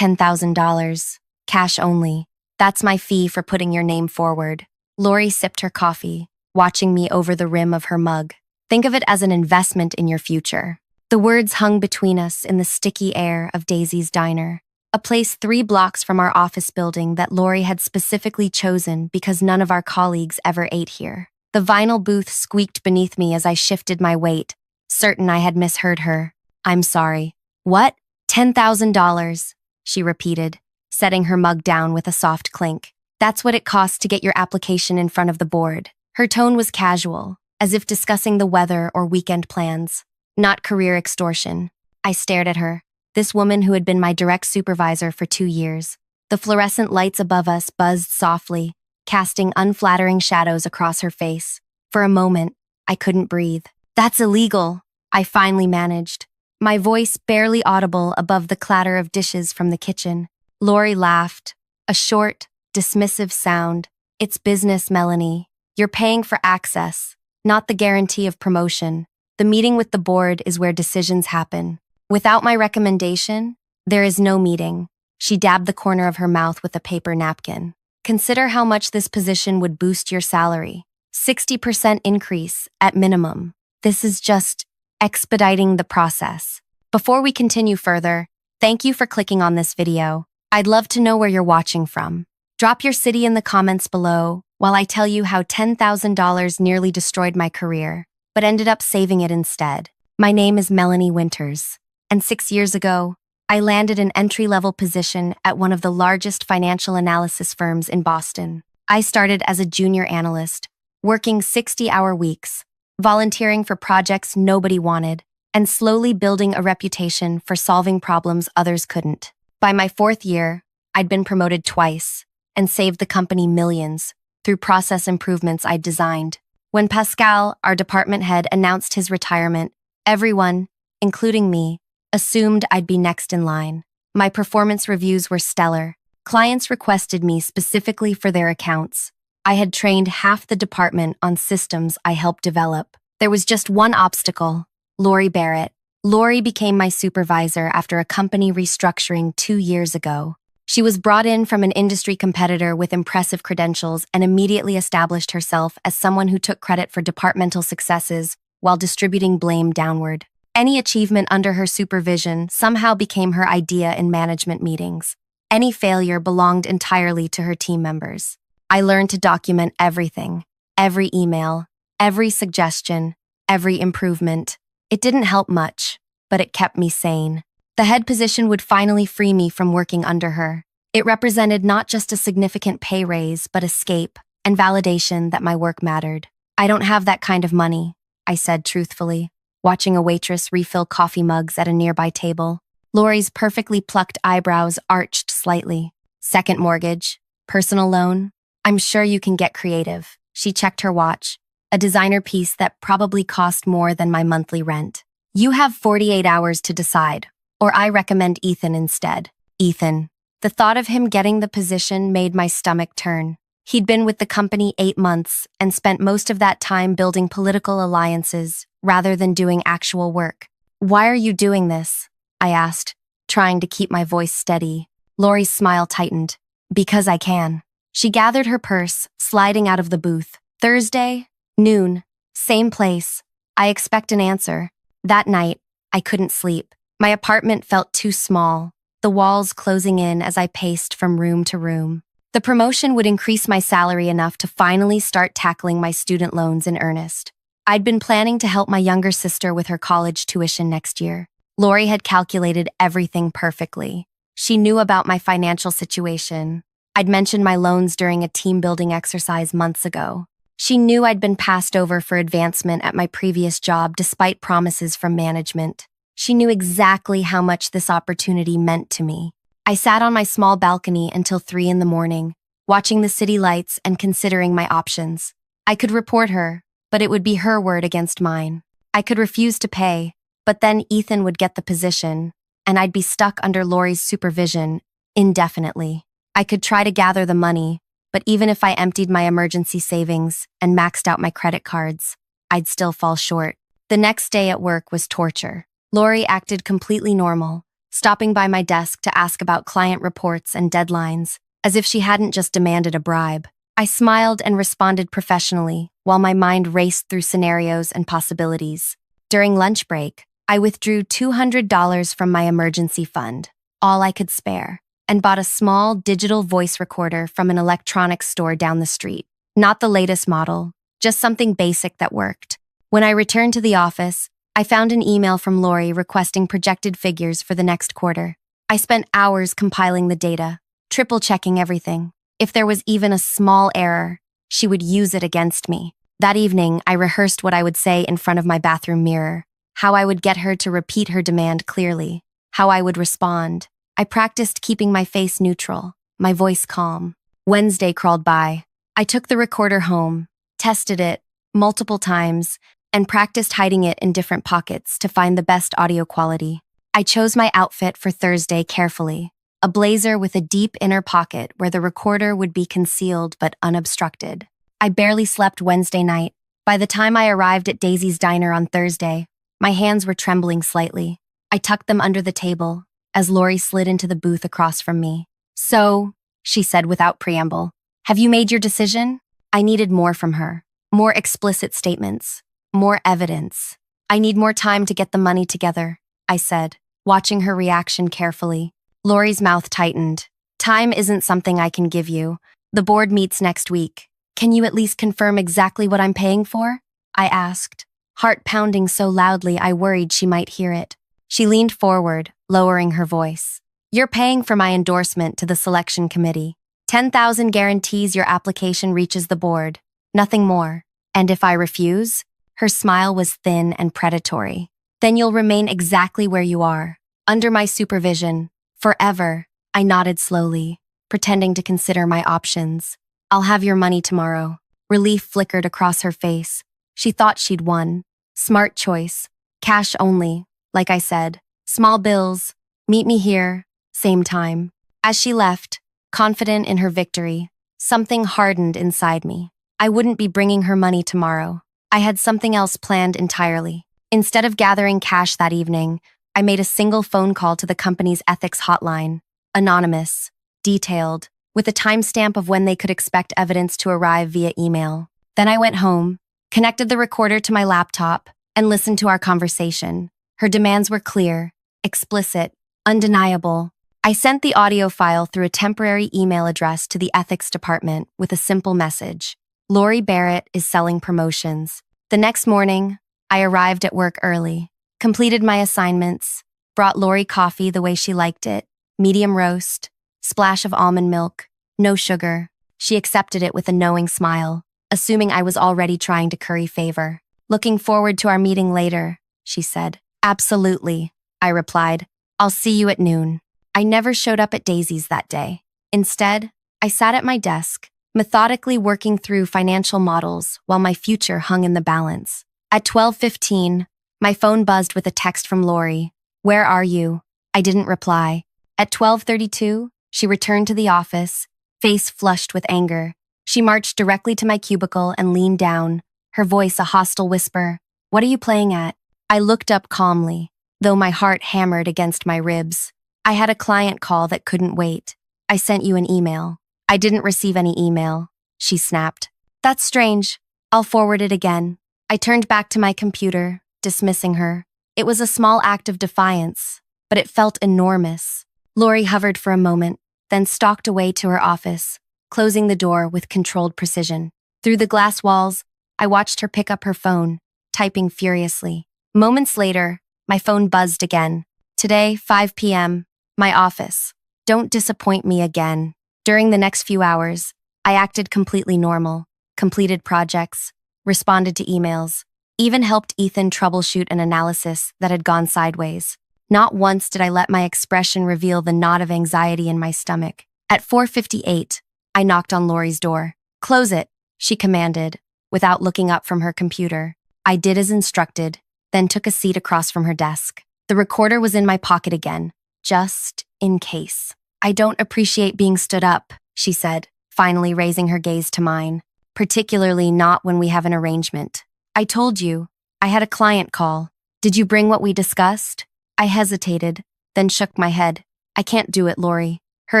$10,000. Cash only. That's my fee for putting your name forward. Lori sipped her coffee, watching me over the rim of her mug. Think of it as an investment in your future. The words hung between us in the sticky air of Daisy's Diner, a place 3 blocks from our office building that Lori had specifically chosen because none of our colleagues ever ate here. The vinyl booth squeaked beneath me as I shifted my weight, certain I had misheard her. I'm sorry. What? $10,000, she repeated, setting her mug down with a soft clink. That's what it costs to get your application in front of the board. Her tone was casual, as if discussing the weather or weekend plans, not career extortion. I stared at her, this woman who had been my direct supervisor for 2 years. The fluorescent lights above us buzzed softly, casting unflattering shadows across her face. For a moment, I couldn't breathe. That's illegal, I finally managed, my voice barely audible above the clatter of dishes from the kitchen. Lori laughed, a short, dismissive sound. It's business, Melanie. You're paying for access, not the guarantee of promotion. The meeting with the board is where decisions happen. Without my recommendation, there is no meeting. She dabbed the corner of her mouth with a paper napkin. Consider how much this position would boost your salary. 60% increase at minimum. This is just expediting the process. Before we continue further, thank you for clicking on this video. I'd love to know where you're watching from. Drop your city in the comments below while I tell you how $10,000 nearly destroyed my career, but ended up saving it instead. My name is Melanie Winters, and 6 years ago, I landed an entry-level position at one of the largest financial analysis firms in Boston. I started as a junior analyst, working 60-hour weeks, volunteering for projects nobody wanted, and slowly building a reputation for solving problems others couldn't. By my 4th year, I'd been promoted twice and saved the company millions through process improvements I'd designed. When Pascal, our department head, announced his retirement, everyone, including me, assumed I'd be next in line. My performance reviews were stellar. Clients requested me specifically for their accounts. I had trained half the department on systems I helped develop. There was just one obstacle: Lori Barrett. Lori became my supervisor after a company restructuring 2 years ago. She was brought in from an industry competitor with impressive credentials and immediately established herself as someone who took credit for departmental successes while distributing blame downward. Any achievement under her supervision somehow became her idea in management meetings. Any failure belonged entirely to her team members. I learned to document everything, every email, every suggestion, every improvement. It didn't help much, but it kept me sane. The head position would finally free me from working under her. It represented not just a significant pay raise, but escape and validation that my work mattered. I don't have that kind of money, I said truthfully, watching a waitress refill coffee mugs at a nearby table. Lori's perfectly plucked eyebrows arched slightly. Second mortgage? Personal loan? I'm sure you can get creative. She checked her watch, a designer piece that probably cost more than my monthly rent. You have 48 hours to decide, or I recommend Ethan instead. Ethan. The thought of him getting the position made my stomach turn. He'd been with the company 8 months and spent most of that time building political alliances rather than doing actual work. Why are you doing this? I asked, trying to keep my voice steady. Lori's smile tightened. Because I can. She gathered her purse, sliding out of the booth. Thursday, noon, same place. I expect an answer. That night, I couldn't sleep. My apartment felt too small, the walls closing in as I paced from room to room. The promotion would increase my salary enough to finally start tackling my student loans in earnest. I'd been planning to help my younger sister with her college tuition next year. Lori had calculated everything perfectly. She knew about my financial situation. I'd mentioned my loans during a team-building exercise months ago. She knew I'd been passed over for advancement at my previous job despite promises from management. She knew exactly how much this opportunity meant to me. I sat on my small balcony until 3 in the morning, watching the city lights and considering my options. I could report her, but it would be her word against mine. I could refuse to pay, but then Ethan would get the position, and I'd be stuck under Lori's supervision indefinitely. I could try to gather the money, but even if I emptied my emergency savings and maxed out my credit cards, I'd still fall short. The next day at work was torture. Lori acted completely normal, stopping by my desk to ask about client reports and deadlines, as if she hadn't just demanded a bribe. I smiled and responded professionally, while my mind raced through scenarios and possibilities. During lunch break, I withdrew $200 from my emergency fund, all I could spare, and bought a small digital voice recorder from an electronics store down the street. Not the latest model, just something basic that worked. When I returned to the office, I found an email from Lori requesting projected figures for the next quarter. I spent hours compiling the data, triple-checking everything. If there was even a small error, she would use it against me. That evening, I rehearsed what I would say in front of my bathroom mirror, how I would get her to repeat her demand clearly, how I would respond. I practiced keeping my face neutral, my voice calm. Wednesday crawled by. I took the recorder home, tested it multiple times, and practiced hiding it in different pockets to find the best audio quality. I chose my outfit for Thursday carefully, a blazer with a deep inner pocket where the recorder would be concealed but unobstructed. I barely slept Wednesday night. By the time I arrived at Daisy's diner on Thursday, my hands were trembling slightly. I tucked them under the table as Lori slid into the booth across from me. "So," she said without preamble, "have you made your decision?" I needed more from her. More explicit statements. More evidence. "I need more time to get the money together," I said, watching her reaction carefully. Lori's mouth tightened. "Time isn't something I can give you. The board meets next week. Can you at least confirm exactly what I'm paying for?" I asked, heart pounding so loudly I worried she might hear it. She leaned forward, lowering her voice. "You're paying for my endorsement to the selection committee. 10,000 guarantees your application reaches the board. Nothing more. And if I refuse?" Her smile was thin and predatory. "Then you'll remain exactly where you are, under my supervision, forever." I nodded slowly, pretending to consider my options. "I'll have your money tomorrow." Relief flickered across her face. She thought she'd won. Smart choice. Cash only, like I said. Small bills. Meet me here. Same time. As she left, confident in her victory, something hardened inside me. I wouldn't be bringing her money tomorrow. I had something else planned entirely. Instead of gathering cash that evening, I made a single phone call to the company's ethics hotline. Anonymous. Detailed. With a timestamp of when they could expect evidence to arrive via email. Then I went home, connected the recorder to my laptop, and listened to our conversation. Her demands were clear, explicit, undeniable. I sent the audio file through a temporary email address to the ethics department with a simple message. "Lori Barrett is selling promotions." The next morning, I arrived at work early, completed my assignments, brought Lori coffee the way she liked it, medium roast, splash of almond milk, no sugar. She accepted it with a knowing smile, assuming I was already trying to curry favor. "Looking forward to our meeting later," she said. "Absolutely," I replied. "I'll see you at noon." I never showed up at Daisy's that day. Instead, I sat at my desk, methodically working through financial models while my future hung in the balance. At 12:15, my phone buzzed with a text from Lori. "Where are you?" I didn't reply. At 12:32, she returned to the office, face flushed with anger. She marched directly to my cubicle and leaned down, her voice a hostile whisper. "What are you playing at?" I looked up calmly, though my heart hammered against my ribs. "I had a client call that couldn't wait. I sent you an email." "I didn't receive any email," she snapped. "That's strange. I'll forward it again." I turned back to my computer, dismissing her. It was a small act of defiance, but it felt enormous. Lori hovered for a moment, then stalked away to her office, closing the door with controlled precision. Through the glass walls, I watched her pick up her phone, typing furiously. Moments later, my phone buzzed again. "Today, 5 p.m., my office. Don't disappoint me again." During the next few hours, I acted completely normal, completed projects, responded to emails, even helped Ethan troubleshoot an analysis that had gone sideways. Not once did I let my expression reveal the knot of anxiety in my stomach. At 4:58, I knocked on Lori's door. "Close it," she commanded, without looking up from her computer. I did as instructed, then took a seat across from her desk. The recorder was in my pocket again, just in case. "I don't appreciate being stood up," she said, finally raising her gaze to mine. "Particularly not when we have an arrangement." "I told you. I had a client call. Did you bring what we discussed?" I hesitated, then shook my head. I can't do it, Lori. Her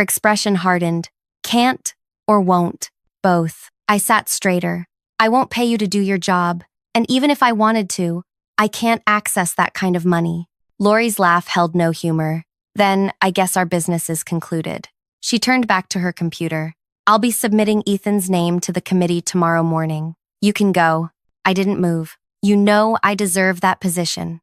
expression hardened. Can't or won't? Both. I sat straighter. I won't pay you to do your job, and even if I wanted to, I can't access that kind of money. Lori's laugh held no humor. Then, I guess our business is concluded. She turned back to her computer. I'll be submitting Ethan's name to the committee tomorrow morning. You can go. I didn't move. You know I deserve that position.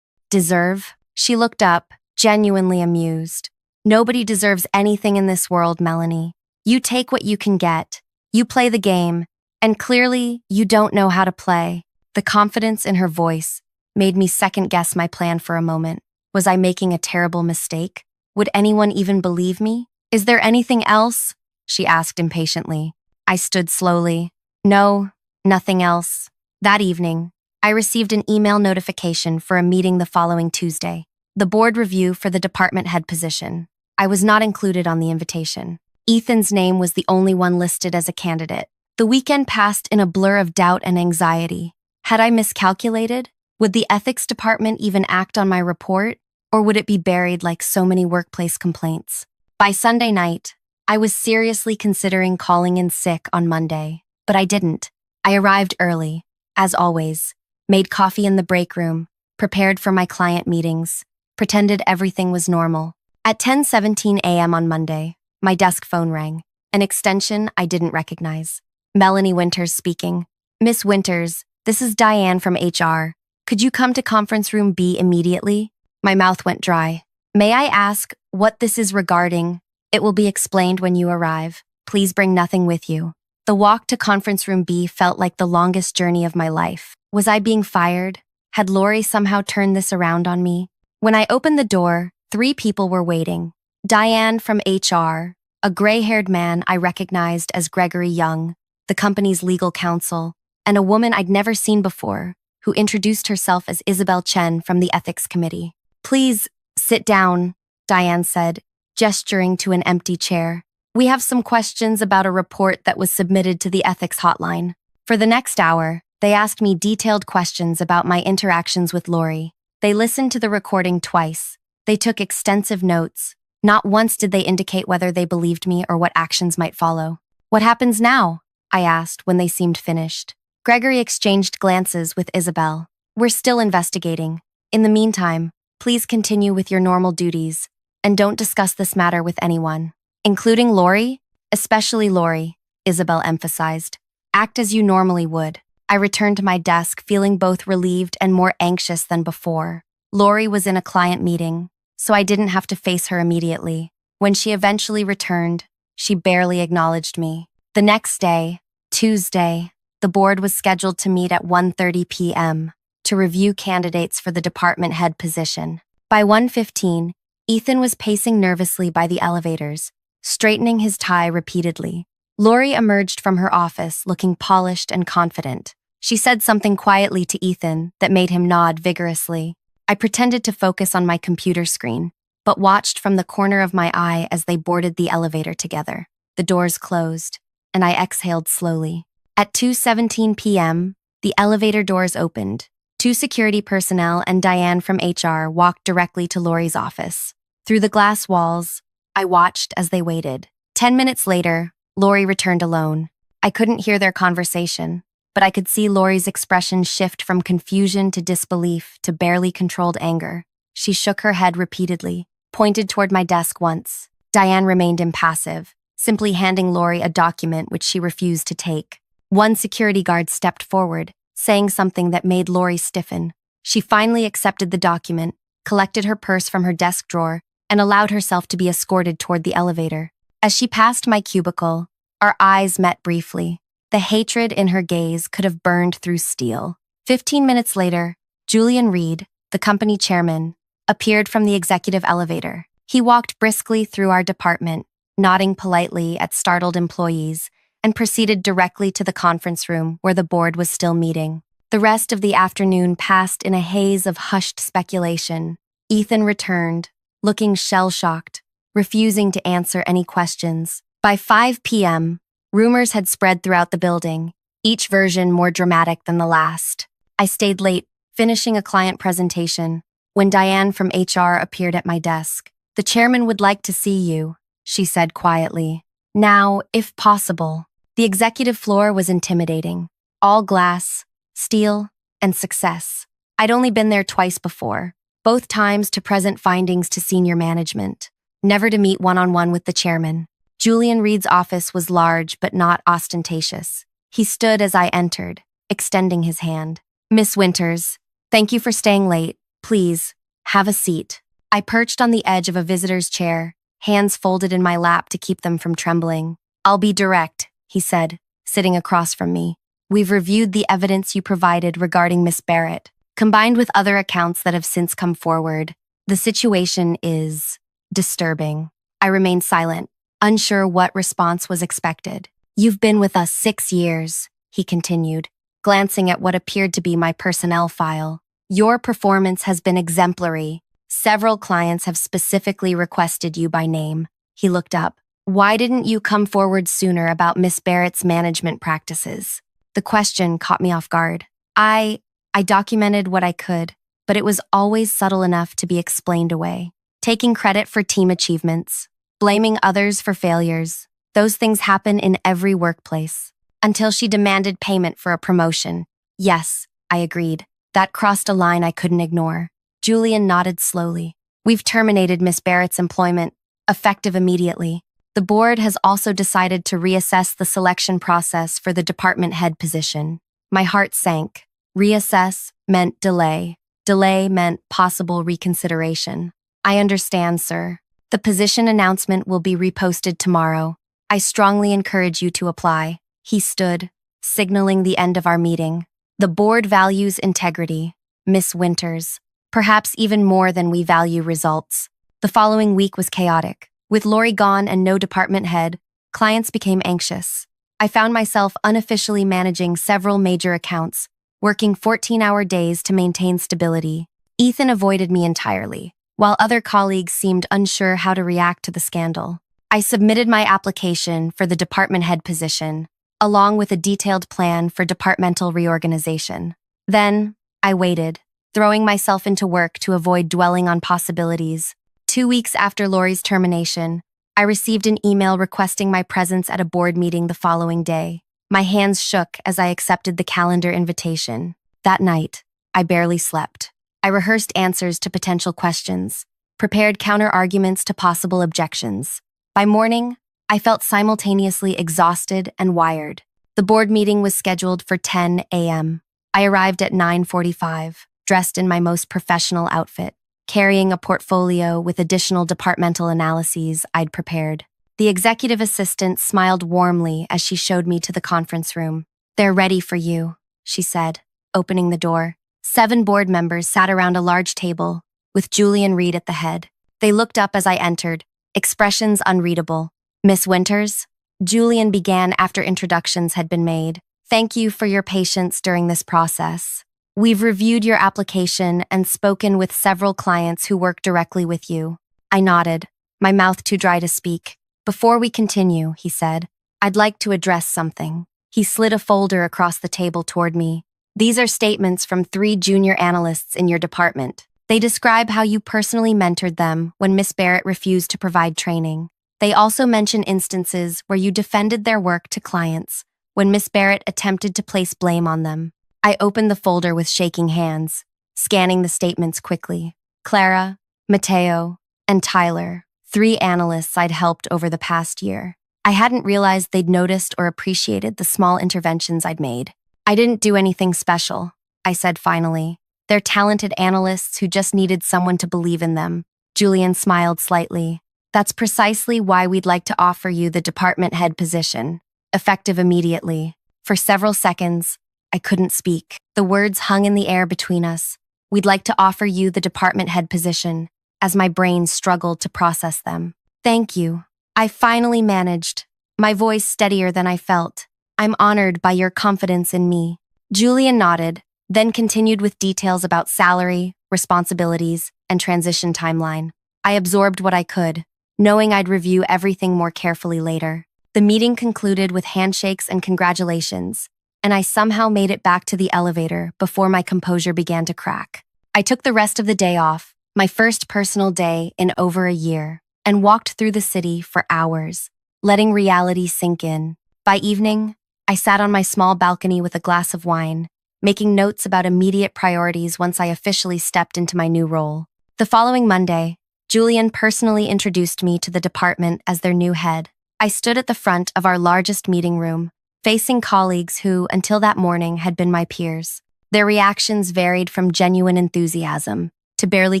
Deserve? She looked up, genuinely amused. Nobody deserves anything in this world, Melanie. You take what you can get. You play the game, and clearly, you don't know how to play. The confidence in her voice made me second-guess my plan for a moment. Was I making a terrible mistake? Would anyone even believe me? Is there anything else? She asked impatiently. I stood slowly. No, nothing else. That evening, I received an email notification for a meeting the following Tuesday. The board review for the department head position. I was not included on the invitation. Ethan's name was the only one listed as a candidate. The weekend passed in a blur of doubt and anxiety. Had I miscalculated? Would the ethics department even act on my report? Or would it be buried like so many workplace complaints? By Sunday night, I was seriously considering calling in sick on Monday, but I didn't. I arrived early, as always, made coffee in the break room, prepared for my client meetings, pretended everything was normal. At 10:17 a.m. on Monday, my desk phone rang, an extension I didn't recognize. Melanie Winters speaking. Miss Winters, this is Diane from HR. Could you come to conference room B immediately? My mouth went dry. May I ask what this is regarding? It will be explained when you arrive. Please bring nothing with you. The walk to conference room B felt like the longest journey of my life. Was I being fired? Had Lori somehow turned this around on me? When I opened the door, 3 people were waiting. Diane from HR, a gray-haired man I recognized as Gregory Young, the company's legal counsel, and a woman I'd never seen before, who introduced herself as Isabel Chen from the ethics committee. Please, sit down, Diane said, gesturing to an empty chair. We have some questions about a report that was submitted to the ethics hotline. For the next hour, they asked me detailed questions about my interactions with Lori. They listened to the recording twice. They took extensive notes. Not once did they indicate whether they believed me or what actions might follow. What happens now? I asked when they seemed finished. Gregory exchanged glances with Isabel. We're still investigating. In the meantime, please continue with your normal duties, and don't discuss this matter with anyone, including Lori, especially Lori, Isabel emphasized. Act as you normally would. I returned to my desk feeling both relieved and more anxious than before. Lori was in a client meeting, so I didn't have to face her immediately. When she eventually returned, she barely acknowledged me. The next day, Tuesday, the board was scheduled to meet at 1:30 p.m. to review candidates for the department head position. By 1:15, Ethan was pacing nervously by the elevators, straightening his tie repeatedly. Lori emerged from her office looking polished and confident. She said something quietly to Ethan that made him nod vigorously. I pretended to focus on my computer screen, but watched from the corner of my eye as they boarded the elevator together. The doors closed, and I exhaled slowly. At 2:17 p.m., the elevator doors opened. 2 security personnel and Diane from HR walked directly to Lori's office. Through the glass walls, I watched as they waited. 10 minutes later, Lori returned alone. I couldn't hear their conversation, but I could see Lori's expression shift from confusion to disbelief to barely controlled anger. She shook her head repeatedly, pointed toward my desk once. Diane remained impassive, simply handing Lori a document which she refused to take. One security guard stepped forward, saying something that made Lori stiffen. She finally accepted the document, collected her purse from her desk drawer, and allowed herself to be escorted toward the elevator. As she passed my cubicle, our eyes met briefly. The hatred in her gaze could have burned through steel. 15 minutes later, Julian Reed, the company chairman, appeared from the executive elevator. He walked briskly through our department, nodding politely at startled employees, and proceeded directly to the conference room where the board was still meeting. The rest of the afternoon passed in a haze of hushed speculation. Ethan returned, looking shell-shocked, refusing to answer any questions. By 5 p.m., rumors had spread throughout the building, each version more dramatic than the last. I stayed late, finishing a client presentation, when Diane from HR appeared at my desk. "The chairman would like to see you," she said quietly. "Now, if possible." The executive floor was intimidating. All glass, steel, and success. I'd only been there twice before, both times to present findings to senior management, never to meet one-on-one with the chairman. Julian Reed's office was large but not ostentatious. He stood as I entered, extending his hand. "Miss Winters, thank you for staying late. Please, have a seat." I perched on the edge of a visitor's chair, hands folded in my lap to keep them from trembling. "I'll be direct," he said, sitting across from me. "We've reviewed the evidence you provided regarding Miss Barrett, combined with other accounts that have since come forward. The situation is disturbing." I remained silent, unsure what response was expected. "You've been with us 6 years," he continued, glancing at what appeared to be my personnel file. "Your performance has been exemplary. Several clients have specifically requested you by name." He looked up. "Why didn't you come forward sooner about Miss Barrett's management practices?" The question caught me off guard. I documented what I could, but it was always subtle enough to be explained away. Taking credit for team achievements, blaming others for failures, those things happen in every workplace. Until she demanded payment for a promotion. "Yes," I agreed. That crossed a line I couldn't ignore. Julian nodded slowly. "We've terminated Miss Barrett's employment, effective immediately. The board has also decided to reassess the selection process for the department head position." My heart sank. Reassess meant delay. Delay meant possible reconsideration. "I understand, sir. The position announcement will be reposted tomorrow. I strongly encourage you to apply." He stood, signaling the end of our meeting. "The board values integrity, Miss Winters, perhaps even more than we value results." The following week was chaotic. With Lori gone and no department head, clients became anxious. I found myself unofficially managing several major accounts, working 14-hour days to maintain stability. Ethan avoided me entirely, while other colleagues seemed unsure how to react to the scandal. I submitted my application for the department head position, along with a detailed plan for departmental reorganization. Then, I waited, throwing myself into work to avoid dwelling on possibilities. 2 weeks after Lori's termination, I received an email requesting my presence at a board meeting the following day. My hands shook as I accepted the calendar invitation. That night, I barely slept. I rehearsed answers to potential questions, prepared counter-arguments to possible objections. By morning, I felt simultaneously exhausted and wired. The board meeting was scheduled for 10 a.m. I arrived at 9:45, dressed in my most professional outfit, carrying a portfolio with additional departmental analyses I'd prepared. The executive assistant smiled warmly as she showed me to the conference room. "They're ready for you," she said, opening the door. 7 board members sat around a large table, with Julian Reed at the head. They looked up as I entered, expressions unreadable. "Miss Winters?" Julian began after introductions had been made. "Thank you for your patience during this process. We've reviewed your application and spoken with several clients who work directly with you." I nodded, my mouth too dry to speak. "Before we continue," he said, "I'd like to address something." He slid a folder across the table toward me. "These are statements from 3 junior analysts in your department. They describe how you personally mentored them when Miss Barrett refused to provide training. They also mention instances where you defended their work to clients when Miss Barrett attempted to place blame on them." I opened the folder with shaking hands, scanning the statements quickly. Clara, Mateo, and Tyler, 3 analysts I'd helped over the past year. I hadn't realized they'd noticed or appreciated the small interventions I'd made. "I didn't do anything special," I said finally. "They're talented analysts who just needed someone to believe in them." Julian smiled slightly. "That's precisely why we'd like to offer you the department head position, effective immediately." For several seconds, I couldn't speak. The words hung in the air between us. "We'd like to offer you the department head position," as my brain struggled to process them. "Thank you." I finally managed, my voice steadier than I felt. "I'm honored by your confidence in me." Julian nodded, then continued with details about salary, responsibilities, and transition timeline. I absorbed what I could, knowing I'd review everything more carefully later. The meeting concluded with handshakes and congratulations, and I somehow made it back to the elevator before my composure began to crack. I took the rest of the day off, my first personal day in over a year, and walked through the city for hours, letting reality sink in. By evening, I sat on my small balcony with a glass of wine, making notes about immediate priorities once I officially stepped into my new role. The following Monday, Julian personally introduced me to the department as their new head. I stood at the front of our largest meeting room, facing colleagues who, until that morning, had been my peers. Their reactions varied from genuine enthusiasm to barely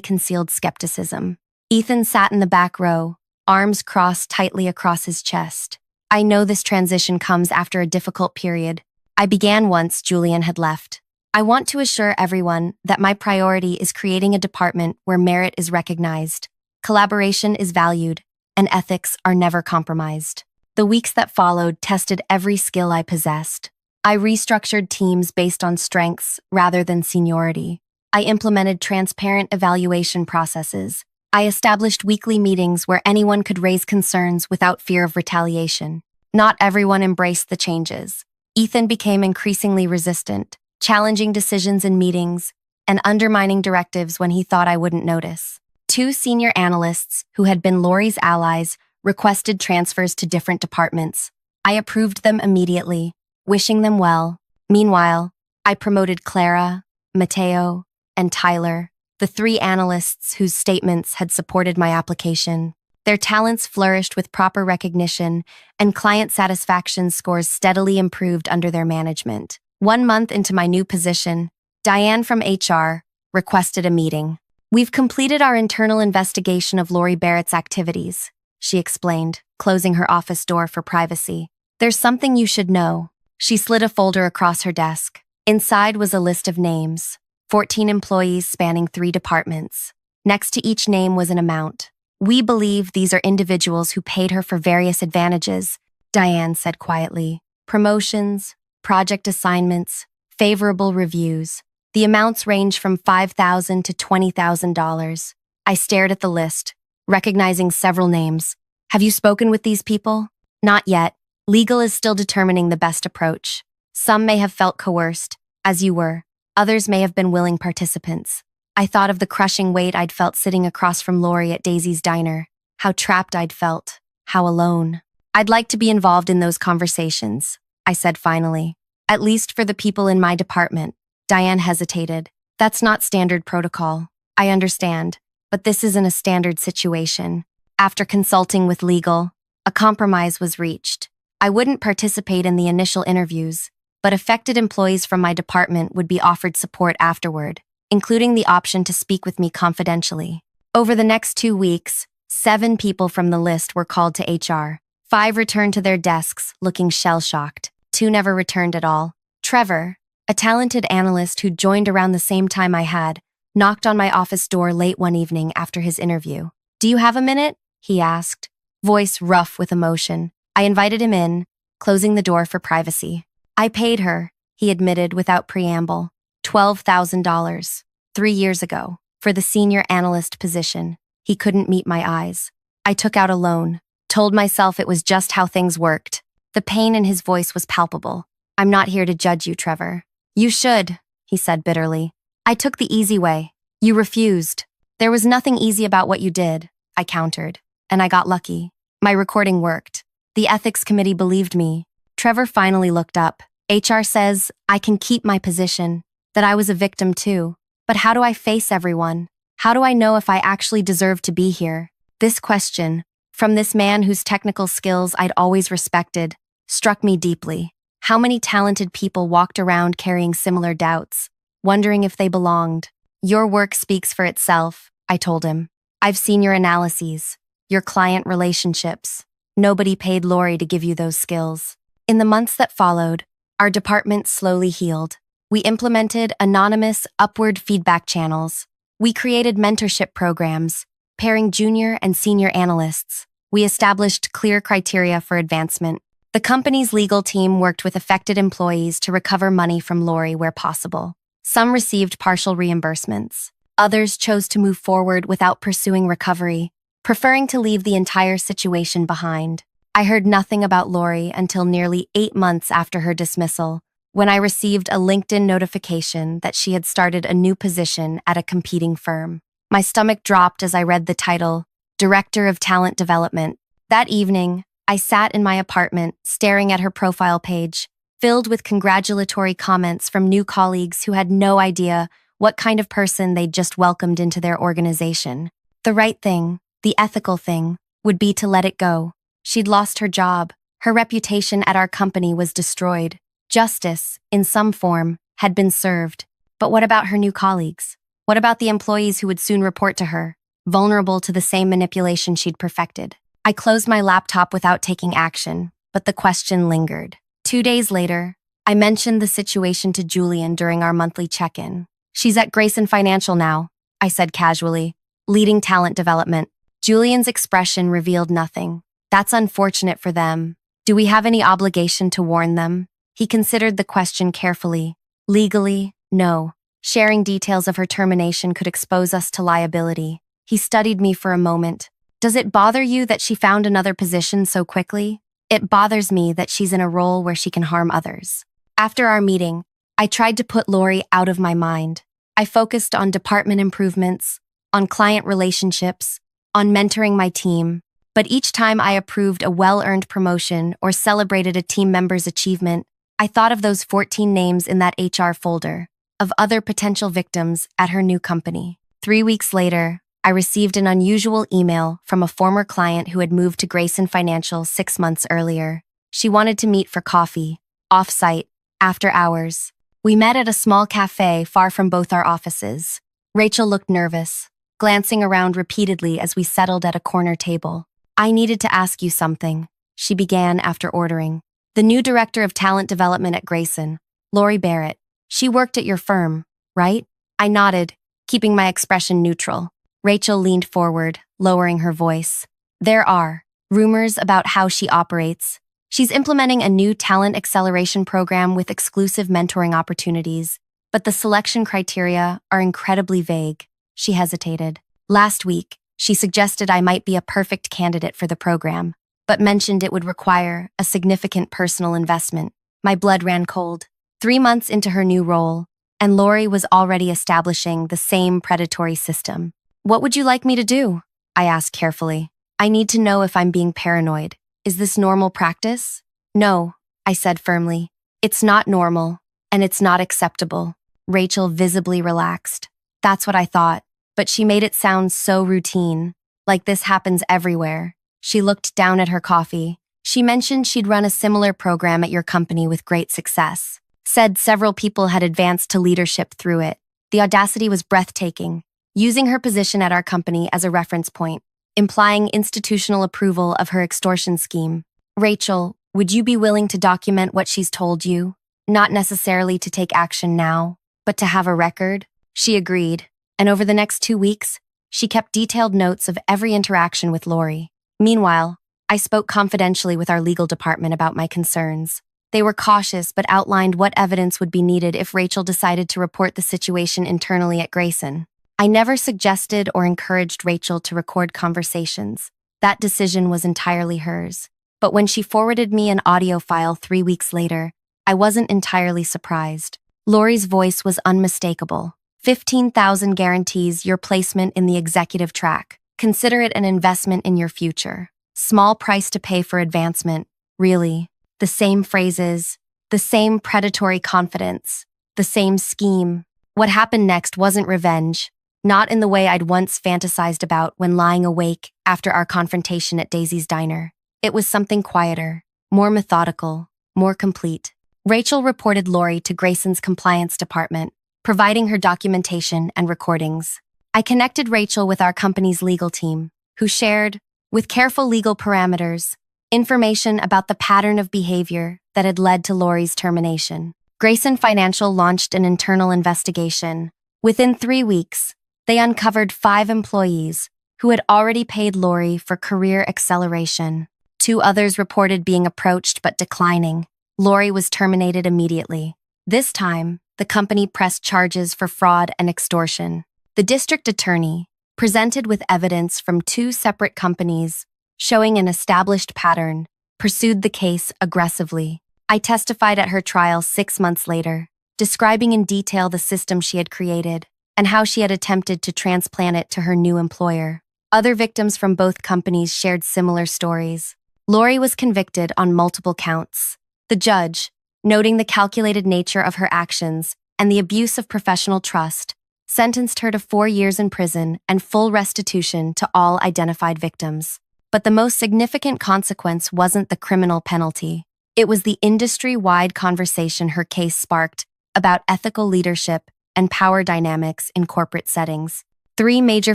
concealed skepticism. Ethan sat in the back row, arms crossed tightly across his chest. I know this transition comes after a difficult period. I began once Julian had left. I want to assure everyone that my priority is creating a department where merit is recognized, collaboration is valued, and ethics are never compromised. The weeks that followed tested every skill I possessed. I restructured teams based on strengths rather than seniority. I implemented transparent evaluation processes. I established weekly meetings where anyone could raise concerns without fear of retaliation. Not everyone embraced the changes. Ethan became increasingly resistant, challenging decisions in meetings and undermining directives when he thought I wouldn't notice. 2 senior analysts, who had been Lori's allies, requested transfers to different departments. I approved them immediately, wishing them well. Meanwhile, I promoted Clara, Mateo, and Tyler, the 3 analysts whose statements had supported my application. Their talents flourished with proper recognition, and client satisfaction scores steadily improved under their management. 1 month into my new position, Diane from HR requested a meeting. "We've completed our internal investigation of Lori Barrett's activities," she explained, closing her office door for privacy. "There's something you should know." She slid a folder across her desk. Inside was a list of names, 14 employees spanning 3 departments. Next to each name was an amount. "We believe these are individuals who paid her for various advantages," Diane said quietly. "Promotions, project assignments, favorable reviews. The amounts range from $5,000 to $20,000. I stared at the list, recognizing several names. "Have you spoken with these people?" "Not yet. Legal is still determining the best approach. Some may have felt coerced, as you were. Others may have been willing participants." I thought of the crushing weight I'd felt sitting across from Lori at Daisy's diner. How trapped I'd felt. How alone. "I'd like to be involved in those conversations," I said finally. "At least for the people in my department." Diane hesitated. "That's not standard protocol. I understand, but this isn't a standard situation." After consulting with legal, a compromise was reached. I wouldn't participate in the initial interviews, but affected employees from my department would be offered support afterward, including the option to speak with me confidentially. Over the next 2 weeks, 7 people from the list were called to HR. 5 returned to their desks, looking shell-shocked. 2 never returned at all. Trevor, a talented analyst who joined around the same time I had, knocked on my office door late one evening after his interview. "Do you have a minute?" he asked, voice rough with emotion. I invited him in, closing the door for privacy. "I paid her," he admitted without preamble, $12,000, 3 years ago, for the senior analyst position. He couldn't meet my eyes. I took out a loan, told myself it was just how things worked. The pain in his voice was palpable. "I'm not here to judge you, Trevor." "You should," he said bitterly. "I took the easy way. You refused." "There was nothing easy about what you did," I countered, "and I got lucky. My recording worked. The ethics committee believed me." Trevor finally looked up. "HR says I can keep my position, that I was a victim too. But how do I face everyone? How do I know if I actually deserve to be here?" This question, from this man whose technical skills I'd always respected, struck me deeply. How many talented people walked around carrying similar doubts, wondering if they belonged? "Your work speaks for itself," I told him. "I've seen your analyses, your client relationships. Nobody paid Lori to give you those skills." In the months that followed, our department slowly healed. We implemented anonymous upward feedback channels. We created mentorship programs, pairing junior and senior analysts. We established clear criteria for advancement. The company's legal team worked with affected employees to recover money from Lori where possible. Some received partial reimbursements. Others chose to move forward without pursuing recovery, preferring to leave the entire situation behind. I heard nothing about Lori until nearly 8 months after her dismissal, when I received a LinkedIn notification that she had started a new position at a competing firm. My stomach dropped as I read the title, Director of Talent Development. That evening, I sat in my apartment staring at her profile page, filled with congratulatory comments from new colleagues who had no idea what kind of person they'd just welcomed into their organization. The right thing, the ethical thing, would be to let it go. She'd lost her job. Her reputation at our company was destroyed. Justice, in some form, had been served. But what about her new colleagues? What about the employees who would soon report to her, vulnerable to the same manipulation she'd perfected? I closed my laptop without taking action, but the question lingered. 2 days later, I mentioned the situation to Julian during our monthly check-in. "She's at Grayson Financial now," I said casually, leading talent development. Julian's expression revealed nothing. "That's unfortunate for them. Do we have any obligation to warn them?" He considered the question carefully. "Legally, no. Sharing details of her termination could expose us to liability." He studied me for a moment. "Does it bother you that she found another position so quickly?" "It bothers me that she's in a role where she can harm others." After our meeting, I tried to put Lori out of my mind. I focused on department improvements, on client relationships, on mentoring my team. But each time I approved a well-earned promotion or celebrated a team member's achievement, I thought of those 14 names in that HR folder, of other potential victims at her new company. 3 weeks later, I received an unusual email from a former client who had moved to Grayson Financial 6 months earlier. She wanted to meet for coffee, off-site, after hours. We met at a small cafe far from both our offices. Rachel looked nervous, glancing around repeatedly as we settled at a corner table. "I needed to ask you something," she began after ordering. "The new director of talent development at Grayson, Lori Barrett. She worked at your firm, right?" I nodded, keeping my expression neutral. Rachel leaned forward, lowering her voice. "There are rumors about how she operates. She's implementing a new talent acceleration program with exclusive mentoring opportunities, but the selection criteria are incredibly vague." She hesitated. "Last week, she suggested I might be a perfect candidate for the program, but mentioned it would require a significant personal investment." My blood ran cold. 3 months into her new role, and Lori was already establishing the same predatory system. "What would you like me to do?" I asked carefully. "I need to know if I'm being paranoid. Is this normal practice?" "No," I said firmly. "It's not normal, and it's not acceptable." Rachel visibly relaxed. "That's what I thought." But she made it sound so routine, like this happens everywhere. She looked down at her coffee. "She mentioned she'd run a similar program at your company with great success. Said several people had advanced to leadership through it. The audacity was breathtaking, using her position at our company as a reference point, implying institutional approval of her extortion scheme. Rachel, would you be willing to document what she's told you? Not necessarily to take action now, but to have a record?" She agreed. And over the next 2 weeks, she kept detailed notes of every interaction with Lori. Meanwhile, I spoke confidentially with our legal department about my concerns. They were cautious but outlined what evidence would be needed if Rachel decided to report the situation internally at Grayson. I never suggested or encouraged Rachel to record conversations. That decision was entirely hers. But when she forwarded me an audio file 3 weeks later, I wasn't entirely surprised. Lori's voice was unmistakable. 15,000 guarantees your placement in the executive track. Consider it an investment in your future. Small price to pay for advancement. Really. The same phrases, the same predatory confidence, the same scheme. What happened next wasn't revenge, not in the way I'd once fantasized about when lying awake after our confrontation at Daisy's diner. It was something quieter, more methodical, more complete. Rachel reported Lori to Grayson's compliance department, providing her documentation and recordings. I connected Rachel with our company's legal team, who shared, with careful legal parameters, information about the pattern of behavior that had led to Lori's termination. Grayson Financial launched an internal investigation. Within 3 weeks, they uncovered 5 employees who had already paid Lori for career acceleration. 2 others reported being approached but declining. Lori was terminated immediately. This time, the company pressed charges for fraud and extortion. The district attorney, presented with evidence from 2 separate companies showing an established pattern, pursued the case aggressively. I testified at her trial 6 months later, describing in detail the system she had created and how she had attempted to transplant it to her new employer. Other victims from both companies shared similar stories. Lori was convicted on multiple counts. The judge, noting the calculated nature of her actions and the abuse of professional trust, sentenced her to 4 years in prison and full restitution to all identified victims. But the most significant consequence wasn't the criminal penalty. It was the industry-wide conversation her case sparked about ethical leadership and power dynamics in corporate settings. 3 major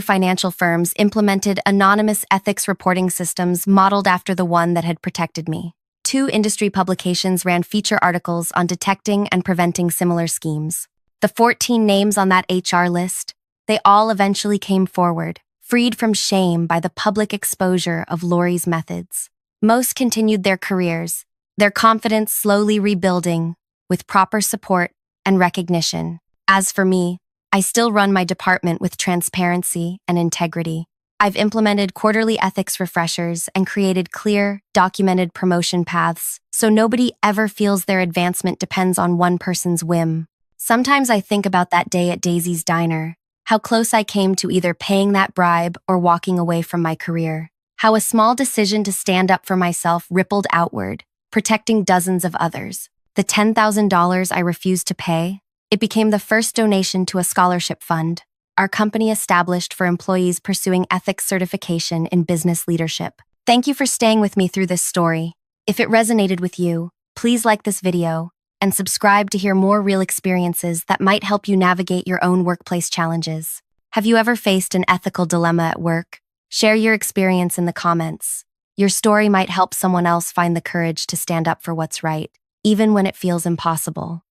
financial firms implemented anonymous ethics reporting systems modeled after the one that had protected me. 2 industry publications ran feature articles on detecting and preventing similar schemes. The 14 names on that HR list, they all eventually came forward, freed from shame by the public exposure of Lori's methods. Most continued their careers, their confidence slowly rebuilding with proper support and recognition. As for me, I still run my department with transparency and integrity. I've implemented quarterly ethics refreshers and created clear, documented promotion paths so nobody ever feels their advancement depends on one person's whim. Sometimes I think about that day at Daisy's Diner, how close I came to either paying that bribe or walking away from my career. How a small decision to stand up for myself rippled outward, protecting dozens of others. The $10,000 I refused to pay, it became the first donation to a scholarship fund our company established for employees pursuing ethics certification in business leadership. Thank you for staying with me through this story. If it resonated with you, please like this video and subscribe to hear more real experiences that might help you navigate your own workplace challenges. Have you ever faced an ethical dilemma at work? Share your experience in the comments. Your story might help someone else find the courage to stand up for what's right, even when it feels impossible.